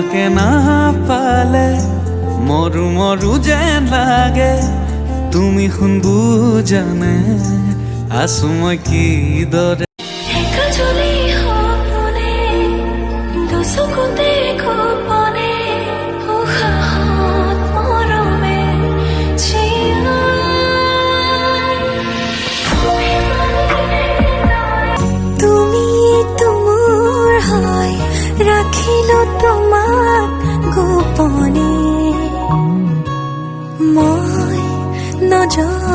তোমাকে নাপালে মৰু মৰু যেন লাগে তুমি শুন বুজানে আছো মই কি দৰে ৰাখিলো তোমাক গোপনে মই নজৰ